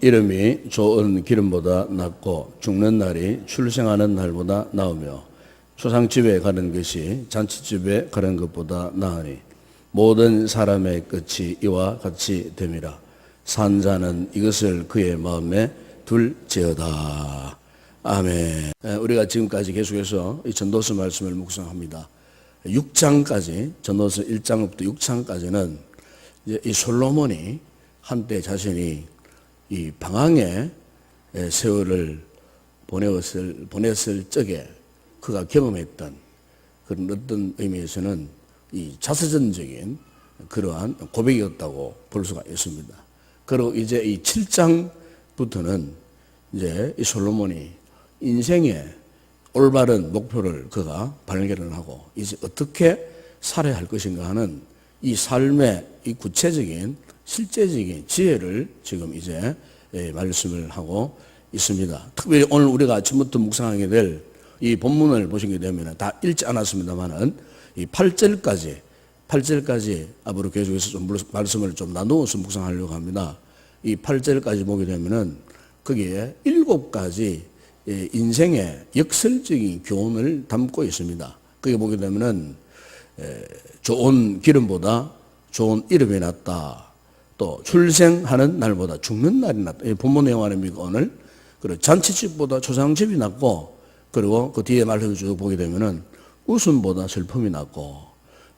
이름이 좋은 기름보다 낫고 죽는 날이 출생하는 날보다 나으며 초상집에 가는 것이 잔치집에 가는 것보다 나으니 모든 사람의 끝이 이와 같이 됨이라. 산 자는 이것을 그의 마음에 둘지어다. 아멘. 우리가 지금까지 계속해서 이 전도서 말씀을 묵상합니다. 6장까지, 전도서 1장부터 6장까지는 이제 이 솔로몬이 한때 자신이 이 방황의 세월을 보냈을 적에 그가 경험했던 그런 어떤 의미에서는 이 자서전적인 그러한 고백이었다고 볼 수가 있습니다. 그리고 이제 이 7장부터는 이제 이 솔로몬이 인생의 올바른 목표를 그가 발견을 하고 이제 어떻게 살아야 할 것인가 하는 이 삶의 이 구체적인 실제적인 지혜를 지금 이제 말씀을 하고 있습니다. 특별히 오늘 우리가 아침부터 묵상하게 될 이 본문을 보시게 되면 다 읽지 않았습니다만은 이 8절까지 앞으로 계속해서 좀 말씀을 좀 나누어서 묵상하려고 합니다. 이 8절까지 보게 되면은 거기에 7가지 인생의 역설적인 교훈을 담고 있습니다. 거기 보게 되면은 좋은 기름보다 좋은 이름이 낫다. 또 출생하는 날보다 죽는 날이 낫다. 이 본문 내용 아닙니까 오늘? 그리고 잔치집보다 초상집이 낫고, 그리고 그 뒤에 말씀을 쭉 보게 되면은 웃음보다 슬픔이 낫고,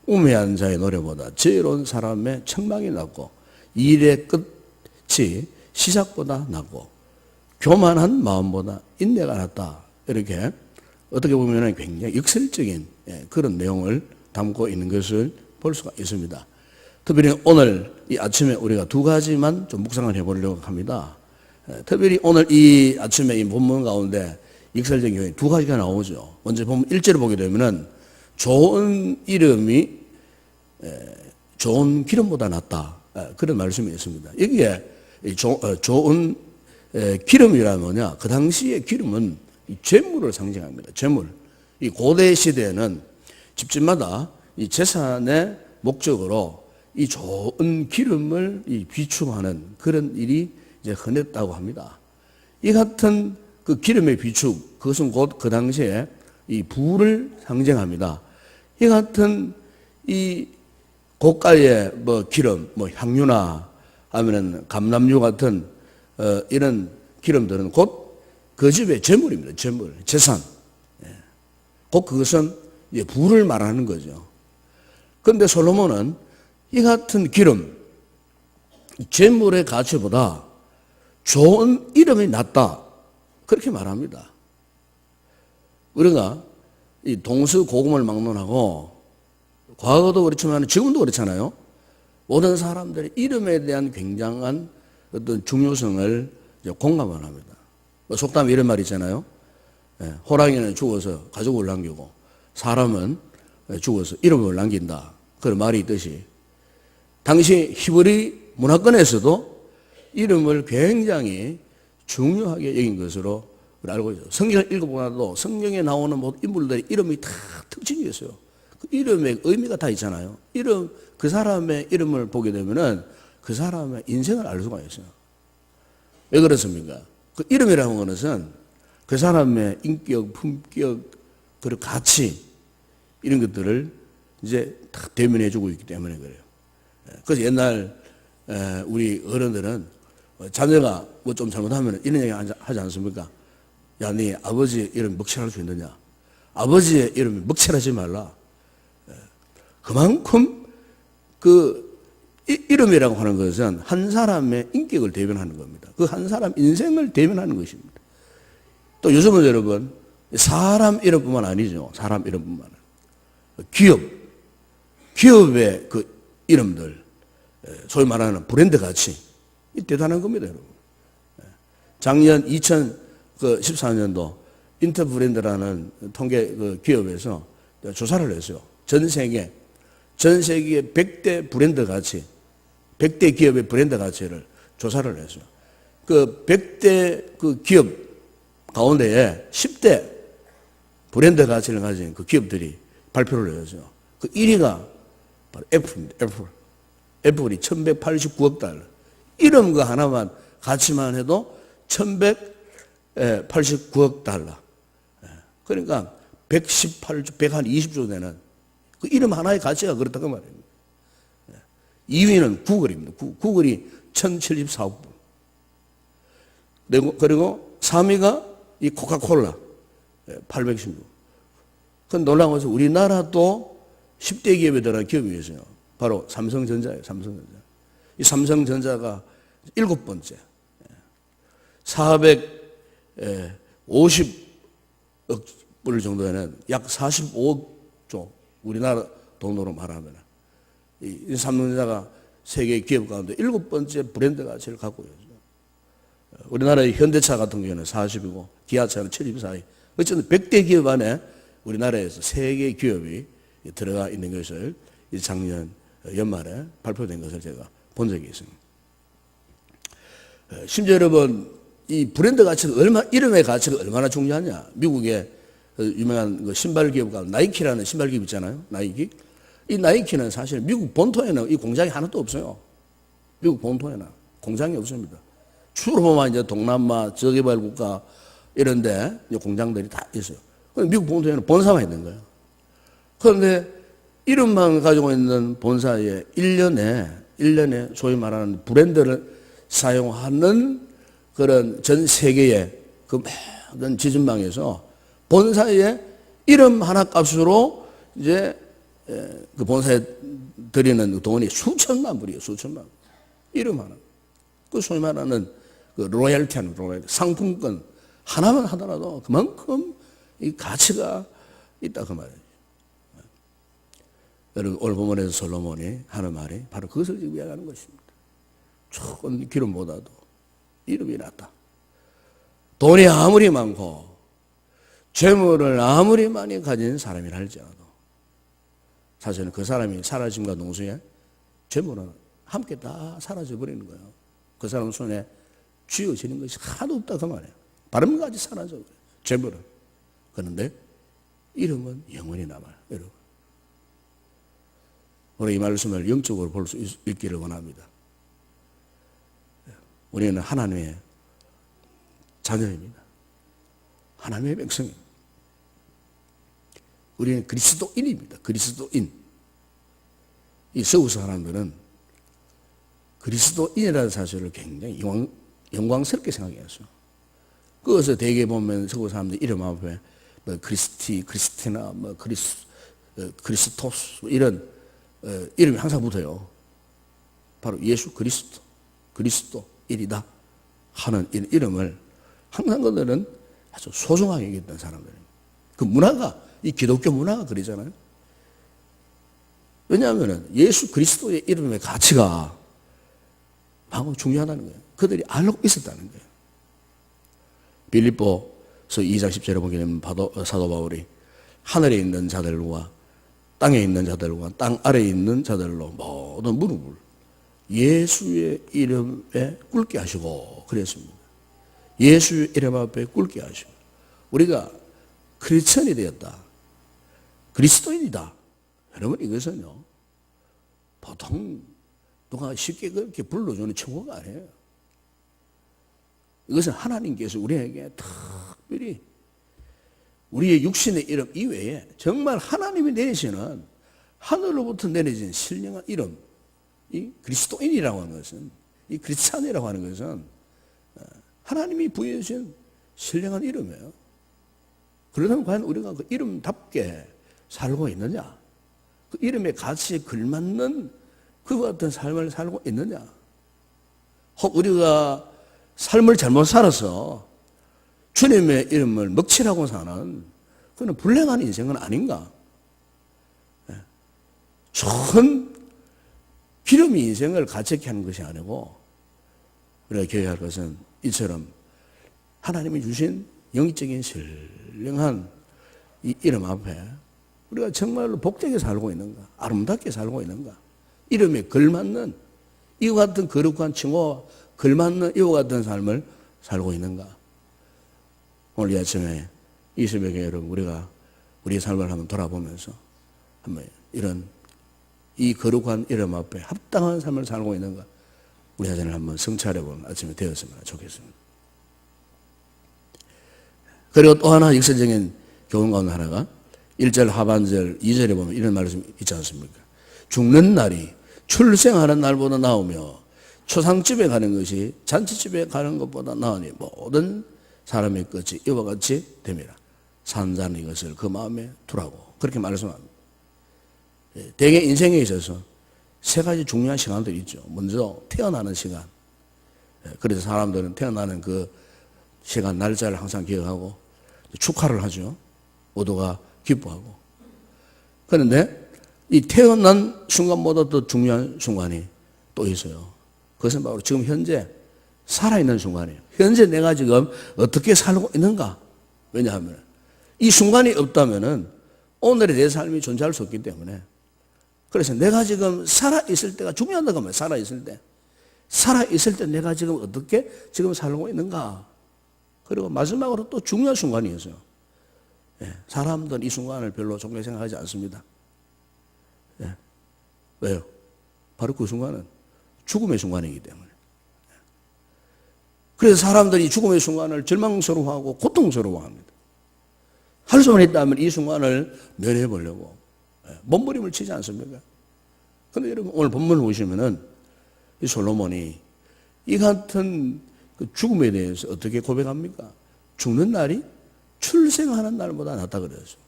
우매한 자의 노래보다 지혜로운 사람의 책망이 낫고, 일의 끝이 시작보다 낫고, 교만한 마음보다 인내가 낫다. 이렇게 어떻게 보면 굉장히 역설적인 그런 내용을 담고 있는 것을 볼 수가 있습니다. 특별히 오늘 이 아침에 우리가 2가지만 좀 묵상을 해보려고 합니다. 특별히 오늘 이 아침에 이 본문 가운데 역설적인 교훈이 2가지가 나오죠. 먼저 보면 1절을 보게 되면은 좋은 이름이 좋은 기름보다 낫다. 그런 말씀이 있습니다. 여기에 좋은 기름이란 뭐냐? 그 당시에 기름은 재물을 상징합니다. 재물. 이 고대 시대에는 집집마다 이 재산의 목적으로 이 좋은 기름을 비축하는 그런 일이 이제 흔했다고 합니다. 이 같은 그 기름의 비축, 그것은 곧 그 당시에 이 부를 상징합니다. 이 같은 이 고가의 기름, 향유나 아니면 감람유 같은 이런 기름들은 곧 그 집의 재물입니다. 재물, 재산. 곧 그것은 이제 부를 말하는 거죠. 그런데 솔로몬은 이 같은 기름, 재물의 가치보다 좋은 이름이 낫다. 그렇게 말합니다. 우리가 이 동서고금을 막론하고 과거도 그렇지만 지금도 그렇잖아요. 모든 사람들이 이름에 대한 굉장한 어떤 중요성을 공감을 합니다. 속담에 이런 말이 있잖아요. 호랑이는 죽어서 가족을 남기고 사람은 죽어서 이름을 남긴다. 그런 말이 있듯이 당시 히브리 문화권에서도 이름을 굉장히 중요하게 여긴 것으로 알고 있어요. 성경을 읽어보아도 성경에 나오는 모든 인물들의 이름이 다 특징이 있어요. 그 이름의 의미가 다 있잖아요. 그 사람의 이름을 보게 되면은 그 사람의 인생을 알 수가 있어요. 왜 그렇습니까? 그 이름이라는 것은 그 사람의 인격, 품격, 그리고 가치, 이런 것들을 이제 다 대면해주고 있기 때문에 그래요. 그래서 옛날 우리 어른들은 자녀가 뭐 좀 잘못하면 이런 얘기 하지 않습니까? 야, 네 아버지 이름 먹칠할 수 있느냐? 아버지의 이름을 먹칠하지 말라. 그만큼 그 이름이라고 하는 것은 한 사람의 인격을 대변하는 겁니다. 그 한 사람 인생을 대변하는 것입니다. 또 요즘은 여러분 사람 이름뿐만 아니죠. 사람 이름뿐만 아니죠. 기업의 그 이름들, 소위 말하는 브랜드 가치, 이 대단한 겁니다, 여러분. 작년 2014년도 인터브랜드라는 통계 그 기업에서 조사를 했어요. 전 세계 100대 브랜드 가치, 100대 기업의 브랜드 가치를 조사를 했어요. 그 100대 그 기업 가운데에 10대 브랜드 가치를 가진 그 기업들이 발표를 했어요. 그 1위가 바로 애플입니다. 애플이 1189억 달러. 이름 그 하나만 가치만 해도 1189억 달러. 그러니까 118조, 120조 되는 그 이름 하나의 가치가 그렇다고 말입니다. 2위는 구글입니다. 구글이 1074억 불. 그리고 3위가 이 코카콜라 816억. 그 놀라운 것은 우리나라도 10대 기업에 들어간 기업이 있어요. 바로 삼성전자예요. 삼성전자. 이 삼성전자가 7번째. 450억 불 정도 되는 약 45억 조, 우리나라 돈으로 말하면 이 삼성전자가 세계 기업 가운데 7번째 브랜드 가치를 갖고 있어요. 우리나라의 현대차 같은 경우는 40이고 기아차는 74위. 어쨌든 100대 기업 안에 우리나라에서 세계 기업이 들어가 있는 것을 작년 연말에 발표된 것을 제가 본 적이 있습니다. 심지어 여러분, 이 브랜드 가치가 이름의 가치가 얼마나 중요하냐. 미국의 유명한 신발 기업가 나이키라는 신발 기업 있잖아요. 나이키. 이 나이키는 사실 미국 본토에는 이 공장이 하나도 없어요. 미국 본토에는 공장이 없습니다. 주로 보면 이제 동남아, 저개발 국가 이런데 공장들이 다 있어요. 미국 본토에는 본사가 있는 거예요. 그런데 이름만 가지고 있는 본사에 1년에 소위 말하는 브랜드를 사용하는 그런 전 세계의 그 모든 지진망에서 본사의 이름 하나 값으로 이제 그 본사에 드리는 돈이 수천만 불이에요. 수천만 불. 이름 하나. 그 소위 말하는 그 로얄티 하는 상품권 하나만 하더라도 그만큼 이 가치가 있다 그 말이에요. 여러분 오늘 본문에서 솔로몬이 하는 말이 바로 그것을 이야기하는 것입니다. 좋은 기름보다도 이름이 낫다. 돈이 아무리 많고 재물을 아무리 많이 가진 사람이라 할지라도 사실은 그 사람이 사라짐과 동시에 재물은 함께 다 사라져버리는 거예요. 그 사람 손에 쥐어지는 것이 하나도 없다 그 말이에요. 바람까지 사라져버려요. 재물은. 그런데 이름은 영원히 남아요. 여러분. 오늘 이 말씀을 영적으로 볼 수 있기를 원합니다. 우리는 하나님의 자녀입니다. 하나님의 백성입니다. 우리는 그리스도인입니다. 그리스도인. 이 서구서 사람들은 그리스도인이라는 사실을 굉장히 영광스럽게 생각했어요. 그것을 대개 보면 서구 사람들 이름 앞에 뭐 크리스티나, 뭐 그리스토스 이런 이름이 항상 붙어요. 바로 예수 그리스도인이다 하는 이름을 항상 그들은 아주 소중하게 여겼던 사람들입니다. 그 문화가 이 기독교 문화가 그러잖아요. 왜냐하면 예수 그리스도의 이름의 가치가 너무 중요하다는 거예요. 그들이 알고 있었다는 거예요. 빌립보서 2장 10절에 보게 되면 사도 바울이 하늘에 있는 자들과 땅에 있는 자들과 땅 아래에 있는 자들로 모든 무릎을 예수의 이름에 꿇게 하시고 그랬습니다. 예수의 이름 앞에 꿇게 하시고 우리가 크리스천이 되었다. 그리스도인이다. 여러분 이것은요. 보통 누가 쉽게 그렇게 불러주는稱呼가 아니에요. 이것은 하나님께서 우리에게 특별히 우리의 육신의 이름 이외에 정말 하나님이 내리시는 하늘로부터 내려진 신령한 이름, 이 그리스도인이라고 하는 것은, 이 크리스찬이라고 하는 것은 하나님이 부여해 주신 신령한 이름이에요. 그렇다면 과연 우리가 그 이름답게 살고 있느냐? 그 이름의 가치에 걸맞는 그와 같은 삶을 살고 있느냐? 혹 우리가 삶을 잘못 살아서 주님의 이름을 먹칠하고 사는 그는 불행한 인생은 아닌가? 좋은 기름이 인생을 가책케 하는 것이 아니고 우리가 기억할 것은 이처럼 하나님이 주신 영적인 신령한 이 이름 앞에 우리가 정말로 복되게 살고 있는가? 아름답게 살고 있는가? 이름에 걸맞는 이와 같은 거룩한 칭호와 걸맞는 이와 같은 삶을 살고 있는가? 오늘 이 아침에 이 새벽에 여러분 우리가 우리의 삶을 한번 돌아보면서 한번 이런 이 거룩한 이름 앞에 합당한 삶을 살고 있는가? 우리 자신을 한번 성찰해보는 아침이 되었으면 좋겠습니다. 그리고 또 하나 역설적인 교훈 가운데 하나가 1절 하반절 2절에 보면 이런 말씀이 있지 않습니까? 죽는 날이 출생하는 날보다 나으며 초상집에 가는 것이 잔치집에 가는 것보다 나으니 모든 사람의 끝이 이와 같이 됨이라. 사는 자는 이것을 그 마음에 두라고 그렇게 말씀합니다. 대개 인생에 있어서 세 가지 중요한 시간들이 있죠. 먼저 태어나는 시간. 그래서 사람들은 태어나는 그 시간 날짜를 항상 기억하고 축하를 하죠. 모두가 기뻐하고. 그런데 이 태어난 순간보다 더 중요한 순간이 또 있어요. 그것은 바로 지금 현재 살아있는 순간이에요. 현재 내가 지금 어떻게 살고 있는가? 왜냐하면 이 순간이 없다면은 오늘의 내 삶이 존재할 수 없기 때문에. 그래서 내가 지금 살아있을 때가 중요하다고 하면 살아있을 때. 살아있을 때 내가 지금 어떻게 지금 살고 있는가? 그리고 마지막으로 또 중요한 순간이 있어요. 사람들은 이 순간을 별로 중요하게 생각하지 않습니다. 왜요? 바로 그 순간은 죽음의 순간이기 때문에. 그래서 사람들이 죽음의 순간을 절망스러워하고 고통스러워합니다. 할 수만 있다면 이 순간을 면해보려고 몸부림을 치지 않습니까? 그런데 여러분 오늘 본문을 보시면은 이 솔로몬이 이 같은 그 죽음에 대해서 어떻게 고백합니까? 죽는 날이 출생하는 날보다 낫다 그랬어요.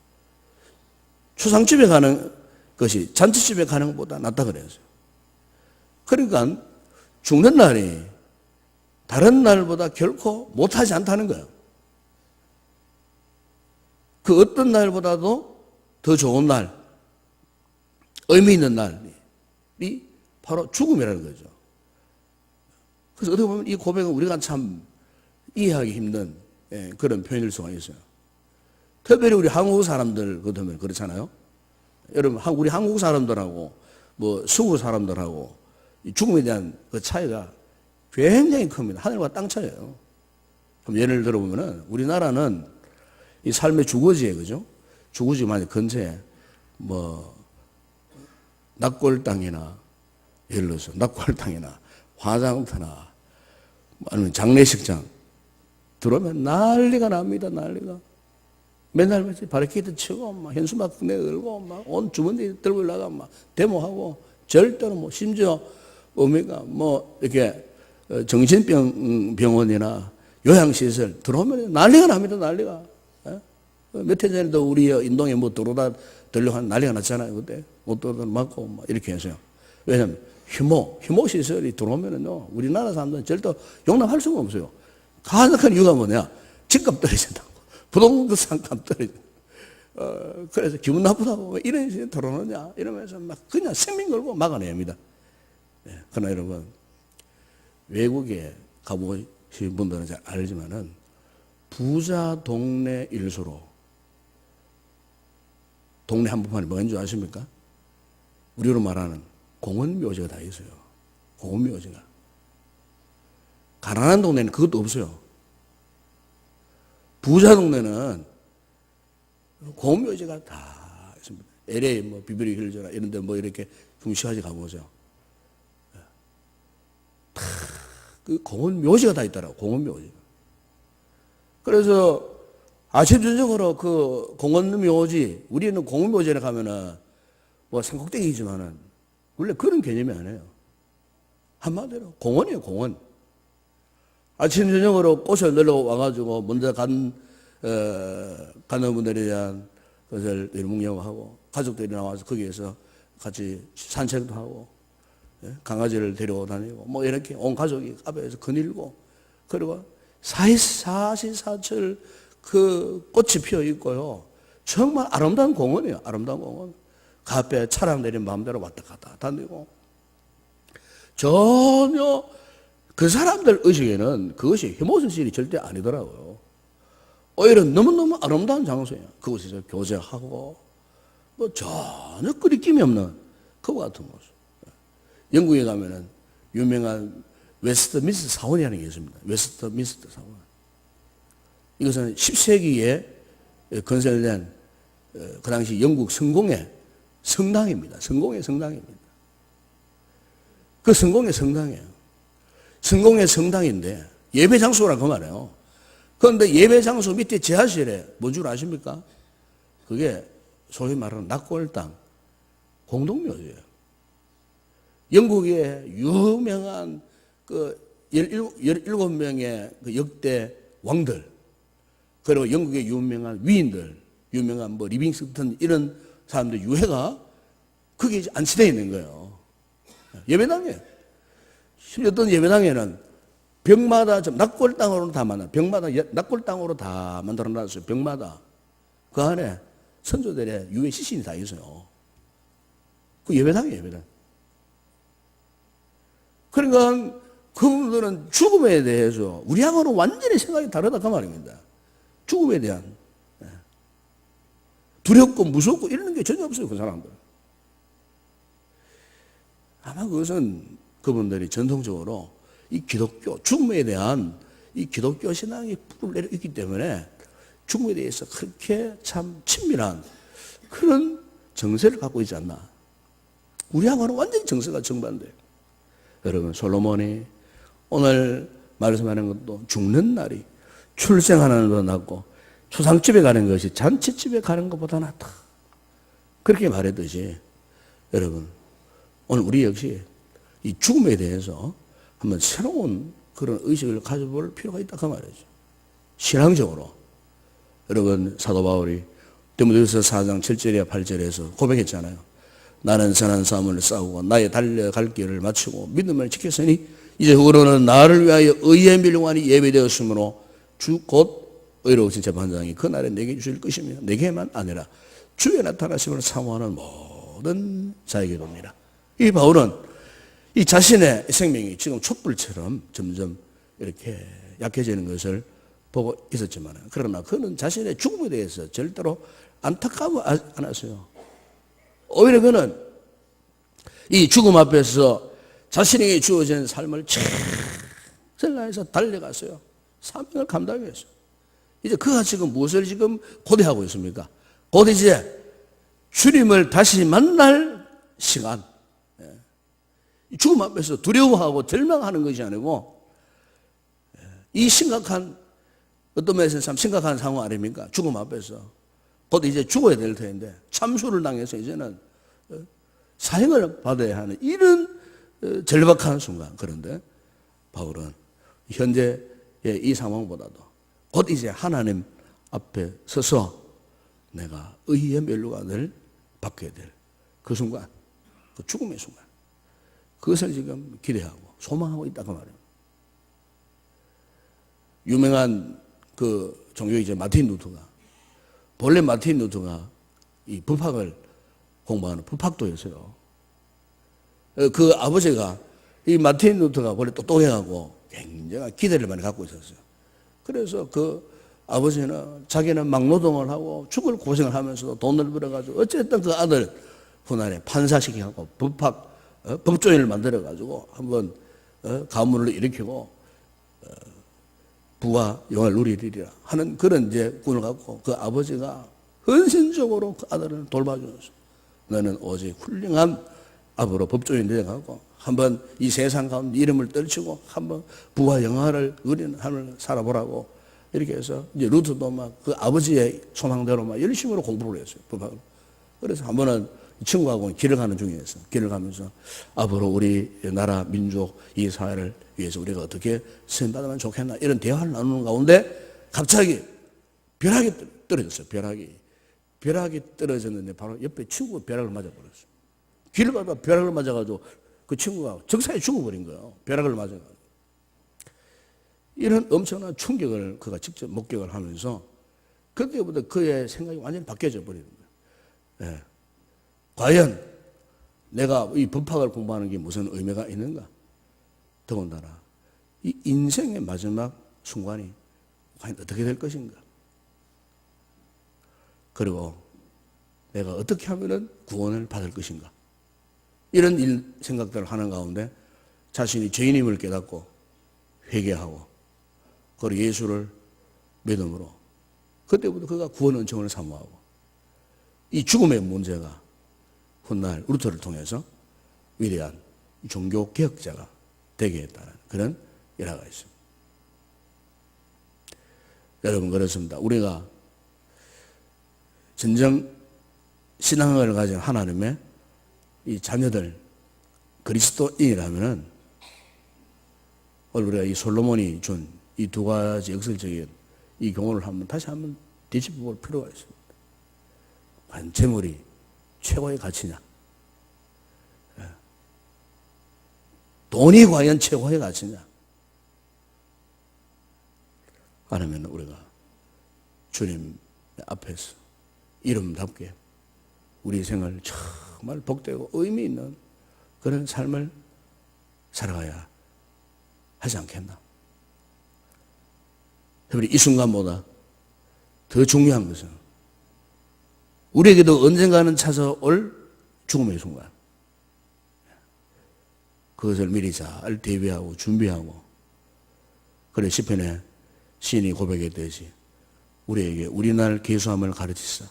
초상집에 가는 것이 잔치집에 가는 것보다 낫다 그랬어요. 그러니까 죽는 날이 다른 날보다 결코 못하지 않다는 거예요. 그 어떤 날보다도 더 좋은 날, 의미 있는 날이 바로 죽음이라는 거죠. 그래서 어떻게 보면 이 고백은 우리가 참 이해하기 힘든 그런 표현일 수가 있어요. 특별히 우리 한국 사람들 같으면 그렇잖아요. 여러분, 우리 한국 사람들하고 뭐 서구 사람들하고 죽음에 대한 그 차이가 굉장히 큽니다. 하늘과 땅 차이예요. 그럼 예를 들어보면은 우리나라는 이 삶의 주거지에, 그죠? 주거지 만약 근처에 뭐 낙골 땅이나 예를 들어서 낙골 땅이나 화장터나 아니면 장례식장 들어오면 난리가 납니다. 난리가. 맨날 바리케이트 치고 막 현수막 내걸고 막 온 주머니 들고 올라가 막 데모하고 절대로 뭐 심지어 뭡니까 뭐 이렇게 정신병 병원이나 요양시설 들어오면 난리가 납니다. 난리가. 몇 해 전에도 우리 인동에 뭐 들어오다 들려고 한 난리가 났잖아요. 그때 못 들어오다 맞고 막 이렇게 해서요. 왜냐면 휴모 시설이 들어오면은요 우리나라 사람들은 절대 용납할 수가 없어요. 가장 큰 이유가 뭐냐? 집값 떨어진다고. 부동산 값 떨어진다고. 그래서 기분 나쁘다고 이런 식으로 들어오느냐 이러면서 막 그냥 생명 걸고 막아냅니다. 그러나 여러분 외국에 가보신 분들은 잘 알지만은 부자 동네 일수로 동네 한복판에 뭐인 줄 아십니까? 우리로 말하는 공원묘지가 다 있어요. 공원묘지가. 가난한 동네는 그것도 없어요. 부자 동네는 공원묘지가 다 있습니다. LA 뭐 비버리 힐즈나 이런 데 뭐 이렇게 중시까지 가보죠. 그 공원묘지가 다 있더라고. 공원묘지. 그래서 아침 저녁으로 그 공원묘지, 우리는 공원묘지에 가면은 뭐 산꼭대기이지만은 원래 그런 개념이 아니에요. 한마디로 공원이에요, 공원. 아침 저녁으로 꽃을 놀러와가지고 먼저 가는 분들에 대한 것을 묵념하고 가족들이 나와서 거기에서 같이 산책도 하고 강아지를 데리고 다니고 뭐 이렇게 온 가족이 앞에서 거닐고 그리고 사시사철 그 꽃이 피어 있고요. 정말 아름다운 공원이에요. 아름다운 공원. 그 앞에 차량 내린 마음대로 왔다 갔다 다니고 전혀 그 사람들 의식에는 그것이 혐오스러운 일이 절대 아니더라고요. 오히려 너무너무 아름다운 장소예요. 그곳에서 교제하고 뭐 전혀 끄리낌이 없는 그와 같은 모습. 영국에 가면은 유명한 웨스트민스터 사원이라는 게 있습니다. 웨스트민스터 사원. 이것은 10세기에 건설된 그 당시 영국 성공의 성당입니다. 성공의 성당입니다. 그 성공의 성당이에요. 성공의 성당인데 예배 장소라 그 말이에요. 그런데 예배 장소 밑에 지하실에 뭔 줄 아십니까? 그게 소위 말하는 낙골당 공동묘지예요. 영국의 유명한 그 17명의 그 역대 왕들, 그리고 영국의 유명한 위인들, 유명한 뭐 리빙스턴 이런 사람들 유해가 그게 안치되어 있는 거예요. 예배당에. 심지어 어떤 예배당에는 벽마다 낙골당으로 다 만들어. 벽마다 낙골당으로 다 만들어 놨어요. 벽마다. 그 안에 선조들의 유해 시신이 다 있어요. 그 예배당이에요, 예배당. 그러니까 그분들은 죽음에 대해서 우리하고는 완전히 생각이 다르다 그 말입니다. 죽음에 대한 두렵고 무섭고 이런 게 전혀 없어요, 그 사람들은. 아마 그것은 그분들이 전통적으로 이 기독교, 죽음에 대한 이 기독교 신앙이 뿌리를 내려 있기 때문에 죽음에 대해서 그렇게 참 친밀한 그런 정세를 갖고 있지 않나. 우리하고는 완전히 정세가 정반대예요. 여러분, 솔로몬이 오늘 말씀하는 것도 죽는 날이 출생하는 것보다 낫고 초상집에 가는 것이 잔치집에 가는 것보다 낫다. 그렇게 말했듯이 여러분, 오늘 우리 역시 이 죽음에 대해서 한번 새로운 그런 의식을 가져볼 필요가 있다 그 말이죠. 신앙적으로. 여러분, 사도 바울이 디모데후서 4장 7절에 8절에서 고백했잖아요. 나는 선한 싸움을 싸우고 나의 달려갈 길을 마치고 믿음을 지켰으니 이제 후로는 나를 위하여 의의 밀관이 예비되었으므로 주 곧 의로우신 재판장이 그날에 내게 주실 것이며 내게만 아니라 주의 나타나심을 사모하는 모든 자에게도입니다. 이 바울은 이 자신의 생명이 지금 촛불처럼 점점 이렇게 약해지는 것을 보고 있었지만 그러나 그는 자신의 죽음에 대해서 절대로 안타까워 않았어요. 오히려 그는 이 죽음 앞에서 자신에게 주어진 삶을 전라해서 달려갔어요. 사명을 감당했어요. 이제 그가 지금 무엇을 지금 고대하고 있습니까? 곧 이제 주님을 다시 만날 시간. 죽음 앞에서 두려워하고 절망하는 것이 아니고 이 심각한 어떤 면에서 참 심각한 상황 아닙니까? 죽음 앞에서 곧 이제 죽어야 될 텐데 참수를 당해서 이제는 사형을 받아야 하는 이런 절박한 순간. 그런데 바울은 현재의 이 상황보다도 곧 이제 하나님 앞에 서서 내가 의의 면류관을 받게 될 그 순간, 그 죽음의 순간, 그것을 지금 기대하고 소망하고 있다고 말해요. 유명한 그 종교이자 마틴 루터가, 본래 마틴 루터가 이 법학을 공부하는 법학도였어요. 그 아버지가 이 마틴 루터가 원래 똑똑해가고 굉장히 기대를 많이 갖고 있었어요. 그래서 그 아버지는 자기는 막노동을 하고 죽을 고생을 하면서도 돈을 벌어가지고 어쨌든 그 아들 후난에 판사시키고 법조인을 만들어가지고 한번 가문을 일으키고 부와 영화를 누리리라 하는 그런 이제 꿈을 갖고 그 아버지가 헌신적으로 그 아들을 돌봐주었어요. 너는 오직 훌륭한 아버로 법조인 되어가고 한번 이 세상 가운데 이름을 떨치고 한번 부와 영화를 누리는 하늘 살아보라고 이렇게 해서 이제 루트도 막 그 아버지의 소망대로 막 열심으로 공부를 했어요. 법학을. 그래서 한 번은 친구하고 길을 가는 중이었어요. 길을 가면서 앞으로 우리 나라 민족 이 사회를 위해서 우리가 어떻게 쓰임받으면 좋겠나 이런 대화를 나누는 가운데 갑자기 벼락이 떨어졌어요. 벼락이 떨어졌는데 바로 옆에 친구가 벼락을 맞아버렸어요. 길을 가다가 벼락을 맞아가지고 그 친구가 적사에 죽어버린 거예요. 벼락을 맞아가지고. 이런 엄청난 충격을 그가 직접 목격을 하면서 그때부터 그의 생각이 완전히 바뀌어져 버리는 거예요. 예. 과연 내가 이 법학을 공부하는 게 무슨 의미가 있는가? 더군다나 이 인생의 마지막 순간이 과연 어떻게 될 것인가? 그리고 내가 어떻게 하면 구원을 받을 것인가? 이런 생각들을 하는 가운데 자신이 죄인임을 깨닫고 회개하고 그리고 예수를 믿음으로 그때부터 그가 구원 은총을 사모하고 이 죽음의 문제가 훗날 루터를 통해서 위대한 종교 개혁자가 되게 했다는 그런 일화가 있습니다. 여러분, 그렇습니다. 우리가 진정 신앙을 가진 하나님의 이 자녀들, 그리스도인이라면은 우리가 이 솔로몬이 준 이 두 가지 역설적인 이 경우를 다시 한번 뒤집어 볼 필요가 있습니다. 과연 재물이 최고의 가치냐? 돈이 과연 최고의 가치냐? 아니면 우리가 주님 앞에서 이름답게 우리 생을 정말 복되고 의미 있는 그런 삶을 살아가야 하지 않겠나? 특별히 이 순간보다 더 중요한 것은 우리에게도 언젠가는 찾아올 죽음의 순간, 그것을 미리 잘 대비하고 준비하고, 그래 시편에 시인이 고백했듯이 우리에게 우리날 계수함을 가르치사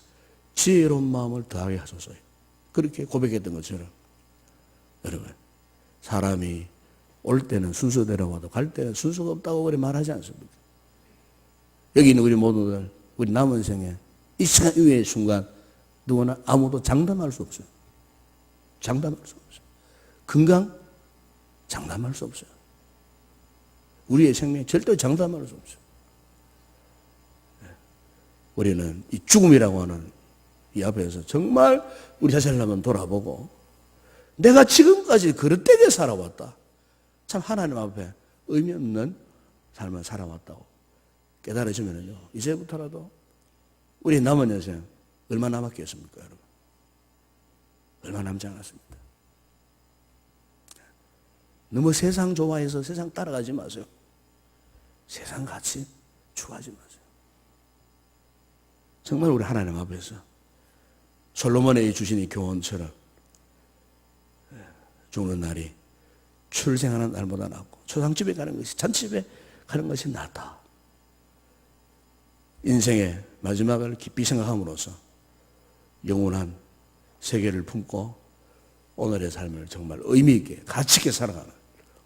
지혜로운 마음을 더하게 하소서. 그렇게 고백했던 것처럼 여러분, 사람이 올 때는 순서대로 와도 갈 때는 순서가 없다고 그래 말하지 않습니까? 여기 있는 우리 모두들, 우리 남은 생에 이 시간 이후의 순간 누구나 아무도 장담할 수 없어요. 장담할 수 없어요. 건강 장담할 수 없어요. 우리의 생명 절대 장담할 수 없어요. 우리는 이 죽음이라고 하는 이 앞에서 정말 우리 자신을 한번 돌아보고, 내가 지금까지 그릇되게 살아왔다, 참 하나님 앞에 의미 없는 삶을 살아왔다고 깨달아지면요, 이제부터라도 우리 남은 여생 얼마 남았겠습니까, 여러분? 얼마 남지 않았습니다. 너무 세상 좋아해서 세상 따라가지 마세요. 세상 같이 추구하지 마세요. 정말 우리 하나님 앞에서 솔로몬에게 주신 이 교훈처럼 죽는 날이 출생하는 날보다 낫고 초상집에 가는 것이 잔집에 가는 것이 낫다. 인생의 마지막을 깊이 생각함으로써 영원한 세계를 품고 오늘의 삶을 정말 의미 있게 가치 있게 살아가는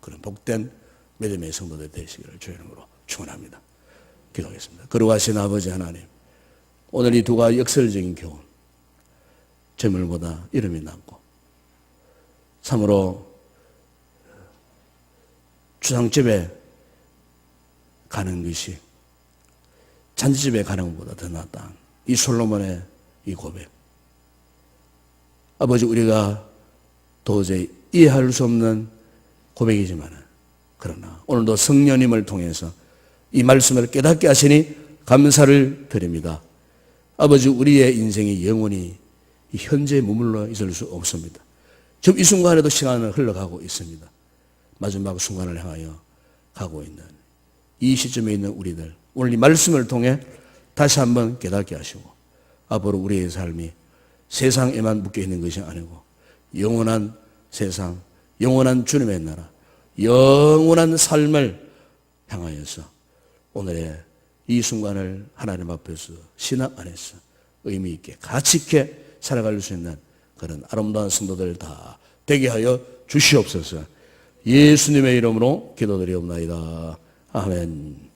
그런 복된 믿음의 성도들 되시기를 주의 이름으로 축원합니다. 기도하겠습니다. 거룩하신 아버지 하나님, 오늘 이 두 가지 역설적인 교훈, 재물보다 이름이 낫고 참으로 주상집에 가는 것이 잔치집에 가는 것보다 더 낫다. 이 솔로몬의 이 고백, 아버지, 우리가 도저히 이해할 수 없는 고백이지만, 그러나 오늘도 성령님을 통해서 이 말씀을 깨닫게 하시니 감사를 드립니다. 아버지, 우리의 인생이 영원히 이 현재에 머물러 있을 수 없습니다. 지금 이 순간에도 시간은 흘러가고 있습니다. 마지막 순간을 향하여 가고 있는 이 시점에 있는 우리들, 오늘 이 말씀을 통해 다시 한번 깨닫게 하시고, 앞으로 우리의 삶이 세상에만 묶여 있는 것이 아니고 영원한 세상, 영원한 주님의 나라, 영원한 삶을 향하여서 오늘의 이 순간을 하나님 앞에서 신앙 안에서 의미 있게 가치 있게 살아갈 수 있는 그런 아름다운 성도들 다 되게 하여 주시옵소서. 예수님의 이름으로 기도드리옵나이다. 아멘.